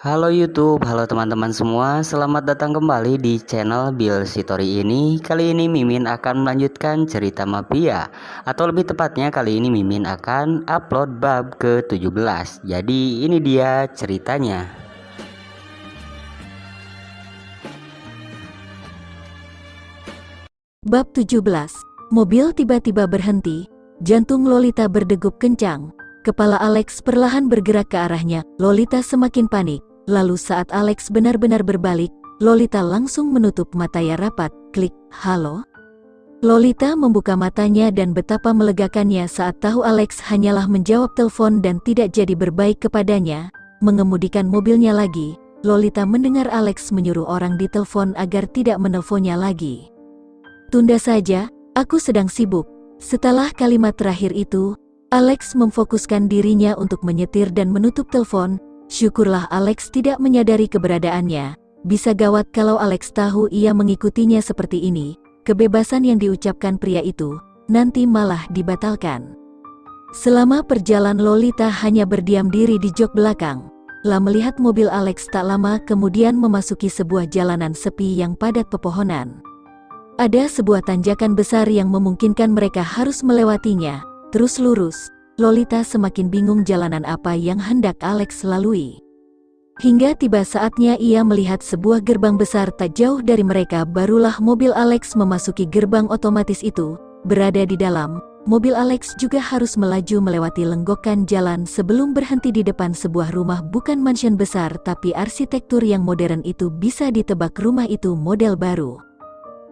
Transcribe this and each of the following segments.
Halo YouTube, halo teman-teman semua, selamat datang kembali di channel Bill Story ini. Kali ini Mimin akan melanjutkan cerita Mafia, atau lebih tepatnya kali ini Mimin akan upload bab ke-17. Jadi ini dia ceritanya. Bab 17. Mobil tiba-tiba berhenti, jantung Lolita berdegup kencang. Kepala Alex perlahan bergerak ke arahnya. Lolita semakin panik. Lalu saat Alex benar-benar berbalik, Lolita langsung menutup matanya rapat. Klik, halo? Lolita membuka matanya dan betapa melegakannya saat tahu Alex hanyalah menjawab telepon dan tidak jadi berbaik kepadanya. Mengemudikan mobilnya lagi, Lolita mendengar Alex menyuruh orang di telepon agar tidak menelponnya lagi. Tunda saja, aku sedang sibuk. Setelah kalimat terakhir itu, Alex memfokuskan dirinya untuk menyetir dan menutup telepon. Syukurlah Alex tidak menyadari keberadaannya. Bisa gawat kalau Alex tahu ia mengikutinya seperti ini. Kebebasan yang diucapkan pria itu, nanti malah dibatalkan. Selama perjalanan Lolita hanya berdiam diri di jok belakang. Lah melihat mobil Alex tak lama kemudian memasuki sebuah jalanan sepi yang padat pepohonan. Ada sebuah tanjakan besar yang memungkinkan mereka harus melewatinya. Terus lurus, Lolita semakin bingung jalanan apa yang hendak Alex lalui. Hingga tiba saatnya ia melihat sebuah gerbang besar tak jauh dari mereka. Barulah mobil Alex memasuki gerbang otomatis itu. Berada di dalam, mobil Alex juga harus melaju melewati lenggokan jalan sebelum berhenti di depan sebuah rumah. Bukan mansion besar, tapi arsitektur yang modern itu bisa ditebak rumah itu model baru.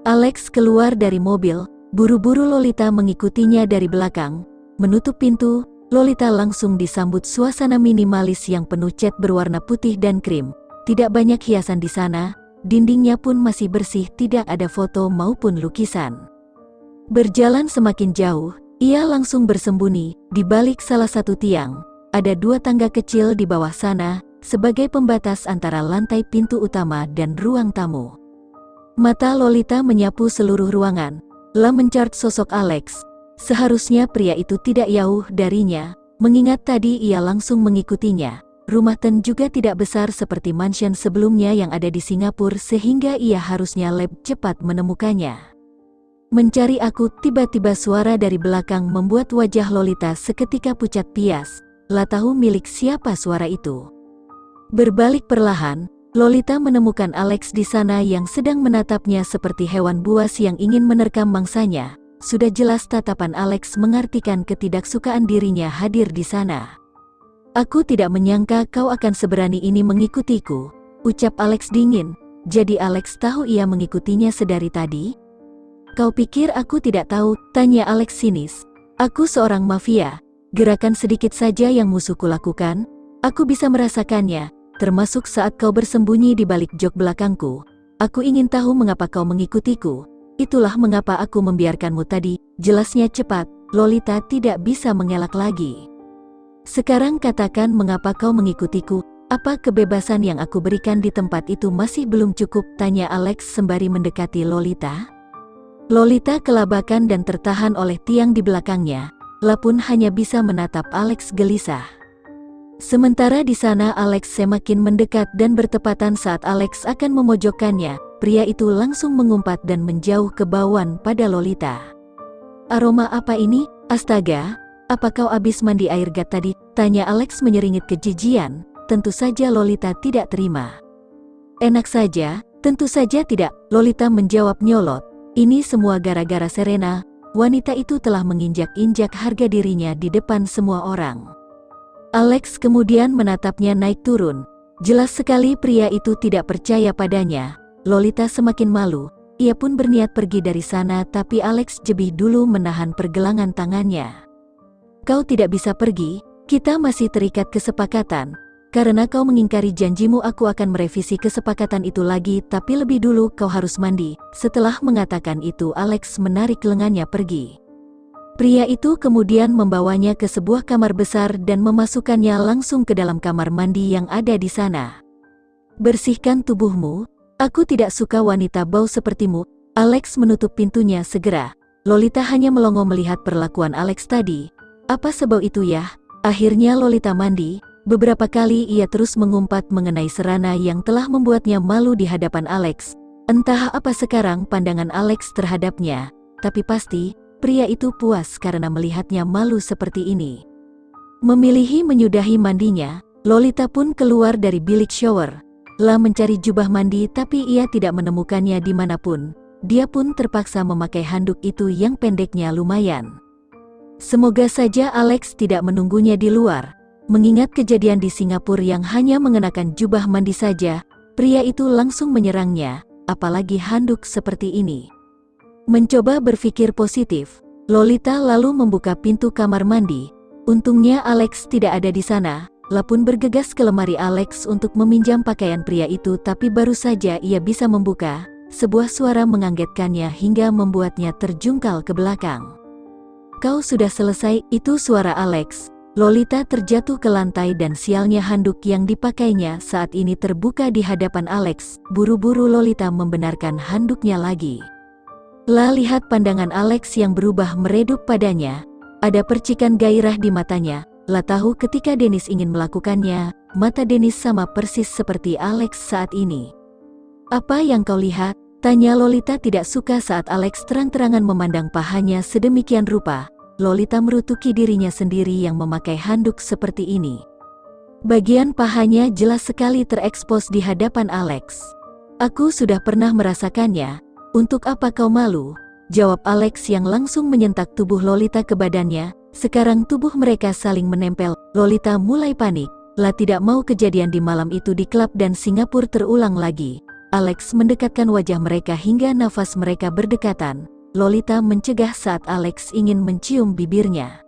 Alex keluar dari mobil, buru-buru Lolita mengikutinya dari belakang. Menutup pintu, Lolita langsung disambut suasana minimalis yang penuh cat berwarna putih dan krim. Tidak banyak hiasan di sana, dindingnya pun masih bersih, tidak ada foto maupun lukisan. Berjalan semakin jauh, ia langsung bersembunyi di balik salah satu tiang. Ada dua tangga kecil di bawah sana, sebagai pembatas antara lantai pintu utama dan ruang tamu. Mata Lolita menyapu seluruh ruangan, lah mencari sosok Alex. Seharusnya pria itu tidak jauh darinya, mengingat tadi ia langsung mengikutinya. Rumah Ten juga tidak besar seperti mansion sebelumnya yang ada di Singapura sehingga ia harusnya lebih cepat menemukannya. Mencari aku, tiba-tiba suara dari belakang membuat wajah Lolita seketika pucat pias. Lah tahu milik siapa suara itu. Berbalik perlahan, Lolita menemukan Alex di sana yang sedang menatapnya seperti hewan buas yang ingin menerkam mangsanya. Sudah jelas tatapan Alex mengartikan ketidaksukaan dirinya hadir di sana. Aku tidak menyangka kau akan seberani ini mengikutiku, ucap Alex dingin. Jadi Alex tahu ia mengikutinya sedari tadi? Kau pikir aku tidak tahu? Tanya Alex sinis. Aku seorang mafia. Gerakan sedikit saja yang musuhku lakukan, aku bisa merasakannya. Termasuk saat kau bersembunyi di balik jok belakangku. Aku ingin tahu mengapa kau mengikutiku. Itulah mengapa aku membiarkanmu tadi. Jelasnya cepat, Lolita tidak bisa mengelak lagi. Sekarang katakan mengapa kau mengikutiku. Apa kebebasan yang aku berikan di tempat itu masih belum cukup? Tanya Alex sembari mendekati Lolita. Lolita kelabakan dan tertahan oleh tiang di belakangnya. Lah pun hanya bisa menatap Alex gelisah. Sementara di sana Alex semakin mendekat dan bertepatan saat Alex akan memojokkannya, pria itu langsung mengumpat dan menjauh ke bauan pada Lolita. Aroma apa ini? Astaga, apa kau habis mandi air gat tadi? Tanya Alex menyeringit kejijian. Tentu saja Lolita tidak terima. Enak saja, tentu saja tidak, Lolita menjawab nyolot. Ini semua gara-gara Serena, wanita itu telah menginjak-injak harga dirinya di depan semua orang. Alex kemudian menatapnya naik turun. Jelas sekali pria itu tidak percaya padanya. Lolita semakin malu. Ia pun berniat pergi dari sana, tapi Alex jebih dulu menahan pergelangan tangannya. Kau tidak bisa pergi, kita masih terikat kesepakatan. Karena kau mengingkari janjimu, aku akan merevisi kesepakatan itu lagi, tapi lebih dulu kau harus mandi. Setelah mengatakan itu Alex menarik lengannya pergi. Pria itu kemudian membawanya ke sebuah kamar besar dan memasukkannya langsung ke dalam kamar mandi yang ada di sana. Bersihkan tubuhmu, aku tidak suka wanita bau sepertimu. Alex menutup pintunya segera. Lolita hanya melongo melihat perlakuan Alex tadi. Apa sebau itu ya? Akhirnya Lolita mandi, Beberapa kali ia terus mengumpat mengenai Serana yang telah membuatnya malu di hadapan Alex. Entah apa sekarang pandangan Alex terhadapnya, tapi pasti pria itu puas karena melihatnya malu seperti ini. Memilihi menyudahi mandinya, Lolita pun keluar dari bilik shower. Lah mencari jubah mandi tapi ia tidak menemukannya dimanapun. Dia pun terpaksa memakai handuk itu yang pendeknya lumayan. Semoga saja Alex tidak menunggunya di luar. Mengingat kejadian di Singapura yang hanya mengenakan jubah mandi saja, pria itu langsung menyerangnya, apalagi handuk seperti ini. Mencoba berpikir positif, Lolita lalu membuka pintu kamar mandi. Untungnya Alex tidak ada di sana. Lah pun bergegas ke lemari Alex untuk meminjam pakaian pria itu, tapi baru saja ia bisa membuka, sebuah suara mengagetkannya hingga membuatnya terjungkal ke belakang. "Kau sudah selesai?" Itu suara Alex. Lolita terjatuh ke lantai dan sialnya handuk yang dipakainya saat ini terbuka di hadapan Alex. Buru-buru Lolita membenarkan handuknya lagi. Lah lihat pandangan Alex yang berubah meredup padanya. Ada percikan gairah di matanya. Lah tahu ketika Dennis ingin melakukannya, mata Dennis sama persis seperti Alex saat ini. "Apa yang kau lihat?" tanya Lolita tidak suka saat Alex terang-terangan memandang pahanya sedemikian rupa. Lolita merutuki dirinya sendiri yang memakai handuk seperti ini. Bagian pahanya jelas sekali terekspos di hadapan Alex. "Aku sudah pernah merasakannya. Untuk apa kau malu?" jawab Alex yang langsung menyentak tubuh Lolita ke badannya. Sekarang tubuh mereka saling menempel. Lolita mulai panik. Lah tidak mau kejadian di malam itu di klub dan Singapura terulang lagi. Alex mendekatkan wajah mereka hingga nafas mereka berdekatan. Lolita mencegah saat Alex ingin mencium bibirnya.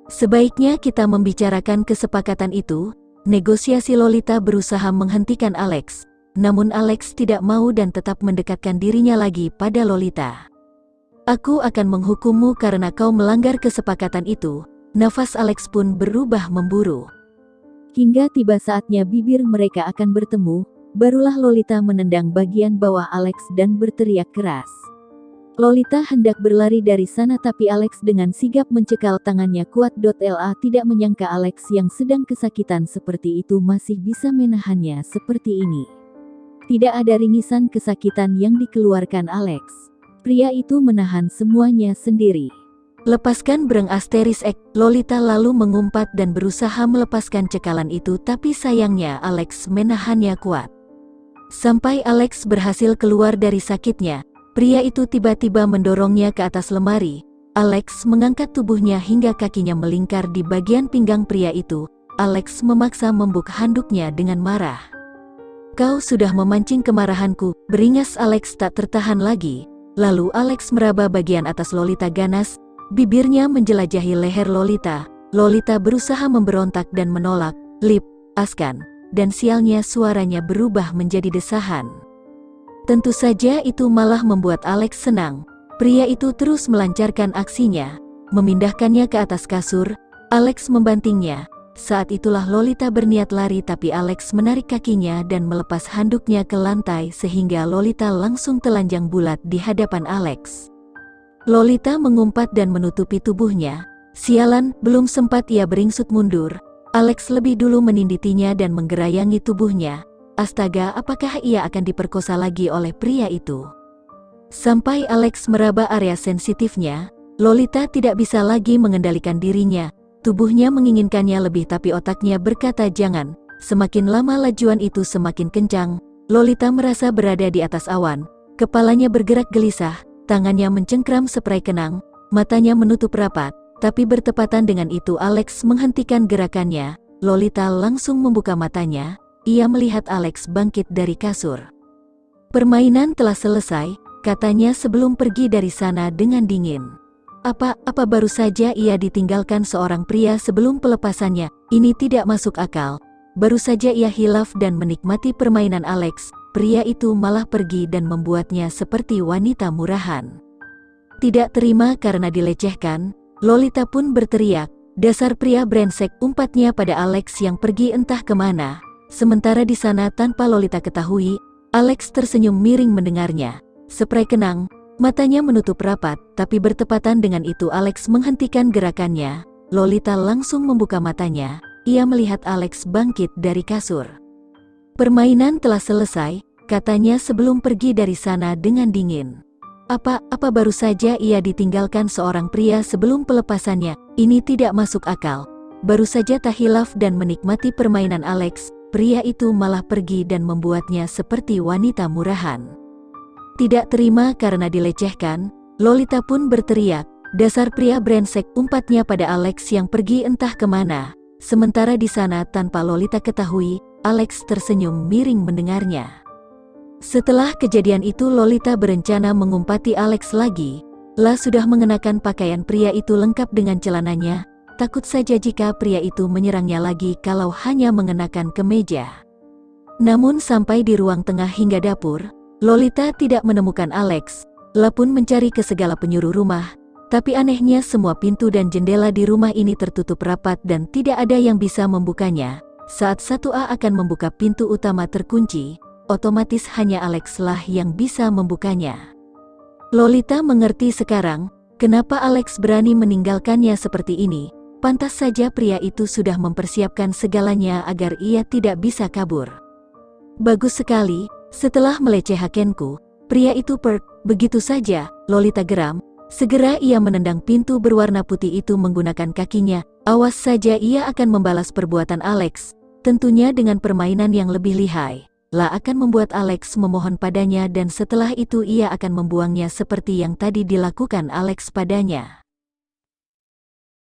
"Sebaiknya kita membicarakan kesepakatan itu." Negosiasi Lolita berusaha menghentikan Alex. Namun Alex tidak mau dan tetap mendekatkan dirinya lagi pada Lolita. "Aku akan menghukummu karena kau melanggar kesepakatan itu." Nafas Alex pun berubah memburu. Hingga tiba saatnya bibir mereka akan bertemu, barulah Lolita menendang bagian bawah Alex dan berteriak keras. Lolita hendak berlari dari sana tapi Alex dengan sigap mencekal tangannya kuat. La tidak menyangka Alex yang sedang kesakitan seperti itu masih bisa menahannya seperti ini. Tidak ada ringisan kesakitan yang dikeluarkan Alex. Pria itu menahan semuanya sendiri. "Lepaskan bereng asteris X." Lolita lalu mengumpat dan berusaha melepaskan cekalan itu, tapi sayangnya Alex menahannya kuat. Sampai Alex berhasil keluar dari sakitnya, pria itu tiba-tiba mendorongnya ke atas lemari. Alex mengangkat tubuhnya hingga kakinya melingkar di bagian pinggang pria itu. Alex memaksa membuka handuknya dengan marah. "Kau sudah memancing kemarahanku," beringas Alex tak tertahan lagi. Lalu Alex meraba bagian atas Lolita ganas, bibirnya menjelajahi leher Lolita. Lolita berusaha memberontak dan menolak, "Lepaskan." Dan sialnya suaranya berubah menjadi desahan. Tentu saja itu malah membuat Alex senang. Pria itu terus melancarkan aksinya, memindahkannya ke atas kasur. Alex membantingnya. Saat itulah Lolita berniat lari tapi Alex menarik kakinya dan melepas handuknya ke lantai sehingga Lolita langsung telanjang bulat di hadapan Alex. Lolita mengumpat dan menutupi tubuhnya. Sialan, belum sempat ia beringsut mundur. Alex lebih dulu meninditinya dan menggerayangi tubuhnya. Astaga, apakah ia akan diperkosa lagi oleh pria itu? Sampai Alex meraba area sensitifnya, Lolita tidak bisa lagi mengendalikan dirinya. Tubuhnya menginginkannya lebih tapi otaknya berkata jangan. Semakin lama lajuan itu semakin kencang. Lolita merasa berada di atas awan. Kepalanya bergerak gelisah, tangannya mencengkram spray kenang, matanya menutup rapat. Tapi bertepatan dengan itu Alex menghentikan gerakannya. Lolita langsung membuka matanya. Ia melihat Alex bangkit dari kasur. "Permainan telah selesai," katanya sebelum pergi dari sana dengan dingin. Apa baru saja ia ditinggalkan seorang pria sebelum pelepasannya? Ini tidak masuk akal. Baru saja ia hilaf dan menikmati permainan Alex, pria itu malah pergi dan membuatnya seperti wanita murahan. Tidak terima karena dilecehkan, Lolita pun berteriak, "Dasar pria brengsek!" umpatnya pada Alex yang pergi entah kemana. Sementara di sana tanpa Lolita ketahui, Alex tersenyum miring mendengarnya. Spray kenang, matanya menutup rapat, tapi bertepatan dengan itu Alex menghentikan gerakannya. Lolita langsung membuka matanya. ia melihat Alex bangkit dari kasur. Permainan telah selesai, katanya sebelum pergi dari sana dengan dingin. Apa baru saja ia ditinggalkan seorang pria sebelum pelepasannya? Ini tidak masuk akal. Baru saja tahilaf dan menikmati permainan Alex, pria itu malah pergi dan membuatnya seperti wanita murahan. Tidak terima karena dilecehkan, Lolita pun berteriak, "Dasar pria brengsek!" umpatnya pada Alex yang pergi entah kemana. Sementara di sana tanpa Lolita ketahui, Alex tersenyum miring mendengarnya. Setelah kejadian itu Lolita berencana mengumpati Alex lagi. Lah sudah mengenakan pakaian pria itu lengkap dengan celananya, takut saja jika pria itu menyerangnya lagi kalau hanya mengenakan kemeja. Namun sampai di ruang tengah hingga dapur, Lolita tidak menemukan Alex. Lah pun mencari ke segala penjuru rumah, tapi anehnya semua pintu dan jendela di rumah ini tertutup rapat dan tidak ada yang bisa membukanya. Saat 1A akan membuka pintu utama terkunci, otomatis hanya Alex lah yang bisa membukanya. Lolita mengerti sekarang, kenapa Alex berani meninggalkannya seperti ini. Pantas saja pria itu sudah mempersiapkan segalanya agar ia tidak bisa kabur. Bagus sekali, setelah melecehkanku, pria itu begitu saja, Lolita geram. Segera ia menendang pintu berwarna putih itu menggunakan kakinya. Awas saja ia akan membalas perbuatan Alex, tentunya dengan permainan yang lebih lihai. Lah akan membuat Alex memohon padanya dan setelah itu ia akan membuangnya seperti yang tadi dilakukan Alex padanya.